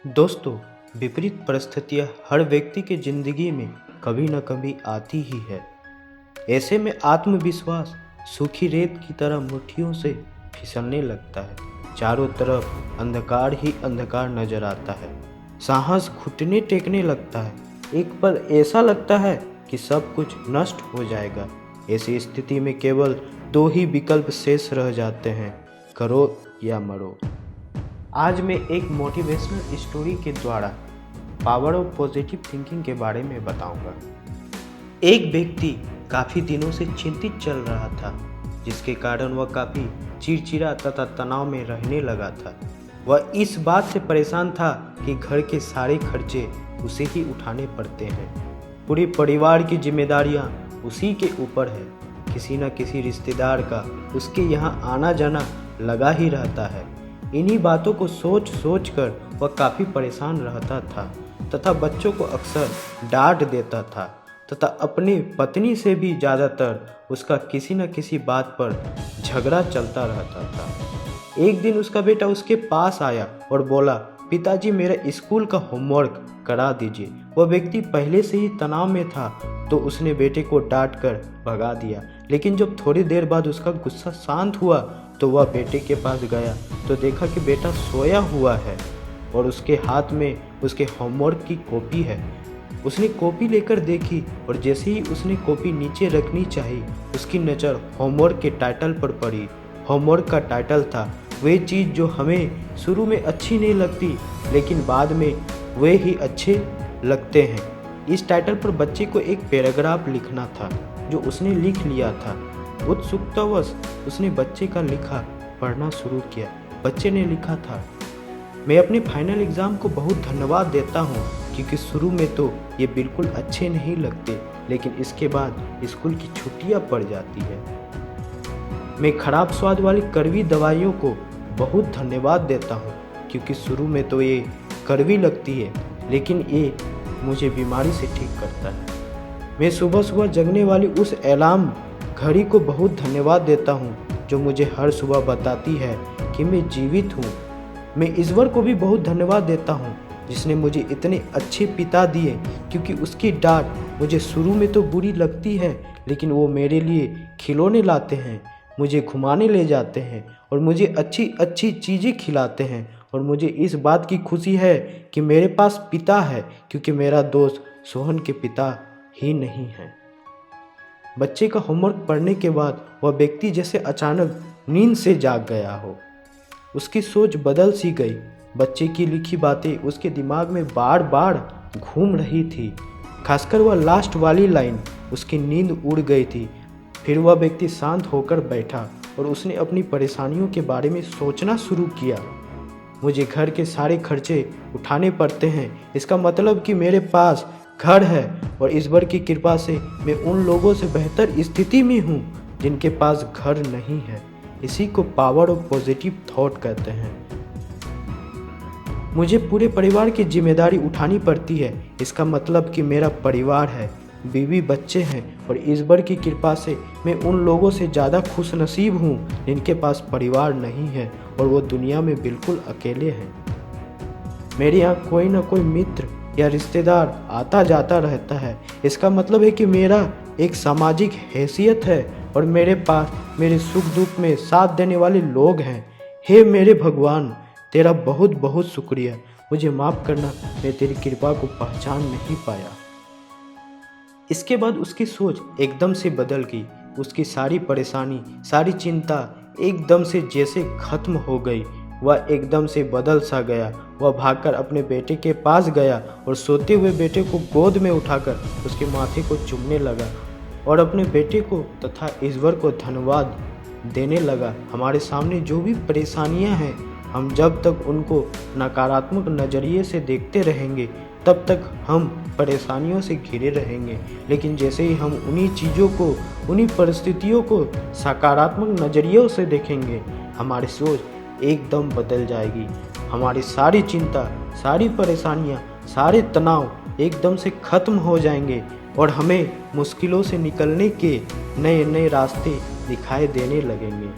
दोस्तों, विपरीत परिस्थितियाँ हर व्यक्ति के ज़िंदगी में कभी न कभी आती ही है। ऐसे में आत्मविश्वास सूखी रेत की तरह मुट्ठियों से फिसलने लगता है। चारों तरफ अंधकार ही अंधकार नजर आता है। साहस घुटने टेकने लगता है। एक पल ऐसा लगता है कि सब कुछ नष्ट हो जाएगा। ऐसी स्थिति में केवल दो ही विकल्प शेष रह जाते हैं, करो या मरो। आज मैं एक मोटिवेशनल स्टोरी के द्वारा पावर ऑफ पॉजिटिव थिंकिंग के बारे में बताऊंगा। एक व्यक्ति काफ़ी दिनों से चिंतित चल रहा था, जिसके कारण वह काफ़ी चिड़चिड़ा तथा तनाव में रहने लगा था। वह इस बात से परेशान था कि घर के सारे खर्चे उसे ही उठाने पड़ते हैं। पूरे परिवार की जिम्मेदारियां उसी के ऊपर है। किसी न किसी रिश्तेदार का उसके यहाँ आना जाना लगा ही रहता है। इन्हीं बातों को सोच सोच कर वह काफ़ी परेशान रहता था तथा बच्चों को अक्सर डांट देता था तथा अपनी पत्नी से भी ज़्यादातर उसका किसी न किसी बात पर झगड़ा चलता रहता था। एक दिन उसका बेटा उसके पास आया और बोला, पिताजी मेरा स्कूल का होमवर्क करा दीजिए। वह व्यक्ति पहले से ही तनाव में था तो उसने बेटे को डांट कर भगा दिया। लेकिन जब थोड़ी देर बाद उसका गुस्सा शांत हुआ तो वह बेटे के पास गया तो देखा कि बेटा सोया हुआ है और उसके हाथ में उसके होमवर्क की कॉपी है। उसने कॉपी लेकर देखी और जैसे ही उसने कॉपी नीचे रखनी चाहिए, उसकी नज़र होमवर्क के टाइटल पर पड़ी। होमवर्क का टाइटल था वे चीज़ जो हमें शुरू में अच्छी नहीं लगती लेकिन बाद में वे ही अच्छे लगते हैं। इस टाइटल पर बच्चे को एक पैराग्राफ लिखना था जो उसने लिख लिया था। उत्सुकतावश उसने बच्चे का लिखा पढ़ना शुरू किया। बच्चे ने लिखा था, मैं अपने फाइनल एग्ज़ाम को बहुत धन्यवाद देता हूँ क्योंकि शुरू में तो ये बिल्कुल अच्छे नहीं लगते लेकिन इसके बाद स्कूल की छुट्टियाँ पड़ जाती है। मैं खराब स्वाद वाली कड़वी दवाइयों को बहुत धन्यवाद देता हूँ क्योंकि शुरू में तो ये कड़वी लगती है लेकिन ये मुझे बीमारी से ठीक करता है। मैं सुबह सुबह जगने वाली उस अलार्म घड़ी को बहुत धन्यवाद देता हूँ जो मुझे हर सुबह बताती है कि मैं जीवित हूँ। मैं ईश्वर को भी बहुत धन्यवाद देता हूँ जिसने मुझे इतने अच्छे पिता दिए क्योंकि उसकी डांट मुझे शुरू में तो बुरी लगती है लेकिन वो मेरे लिए खिलौने लाते हैं, मुझे घुमाने ले जाते हैं और मुझे अच्छी अच्छी चीज़ें खिलाते हैं। और मुझे इस बात की खुशी है कि मेरे पास पिता है क्योंकि मेरा दोस्त सोहन के पिता ही नहीं है। बच्चे का होमवर्क पढ़ने के बाद वह व्यक्ति जैसे अचानक नींद से जाग गया हो। उसकी सोच बदल सी गई। बच्चे की लिखी बातें उसके दिमाग में बार बार घूम रही थी, खासकर वह लास्ट वाली लाइन। उसकी नींद उड़ गई थी। फिर वह व्यक्ति शांत होकर बैठा और उसने अपनी परेशानियों के बारे में सोचना शुरू किया। मुझे घर के सारे खर्चे उठाने पड़ते हैं, इसका मतलब कि मेरे पास घर है और ईश्वर की कृपा से मैं उन लोगों से बेहतर स्थिति में हूँ जिनके पास घर नहीं है। इसी को पावर ऑफ पॉजिटिव थॉट कहते हैं। मुझे पूरे परिवार की जिम्मेदारी उठानी पड़ती है, इसका मतलब कि मेरा परिवार है, बीवी बच्चे हैं और ईश्वर की कृपा से मैं उन लोगों से ज़्यादा खुशनसीब हूँ जिनके पास परिवार नहीं है और वो दुनिया में बिल्कुल अकेले हैं। मेरे यहाँ कोई ना कोई मित्र या रिश्तेदार आता जाता रहता है, इसका मतलब है कि मेरा एक सामाजिक हैसियत है और मेरे पास मेरे सुख दुख में साथ देने वाले लोग हैं। हे मेरे भगवान, तेरा बहुत बहुत शुक्रिया। मुझे माफ़ करना, मैं तेरी कृपा को पहचान नहीं पाया। इसके बाद उसकी सोच एकदम से बदल गई। उसकी सारी परेशानी, सारी चिंता एकदम से जैसे खत्म हो गई। वह एकदम से बदल सा गया। वह भागकर अपने बेटे के पास गया और सोते हुए बेटे को गोद में उठाकर उसके माथे को चूमने लगा और अपने बेटे को तथा ईश्वर को धन्यवाद देने लगा। हमारे सामने जो भी परेशानियां हैं, हम जब तक उनको नकारात्मक नज़रिए से देखते रहेंगे तब तक हम परेशानियों से घिरे रहेंगे। लेकिन जैसे ही हम उन्हीं चीज़ों को, उन्हीं परिस्थितियों को सकारात्मक नज़रियों से देखेंगे, हमारी सोच एकदम बदल जाएगी। हमारी सारी चिंता, सारी परेशानियाँ, सारे तनाव एकदम से ख़त्म हो जाएंगे और हमें मुश्किलों से निकलने के नए नए रास्ते दिखाई देने लगेंगे।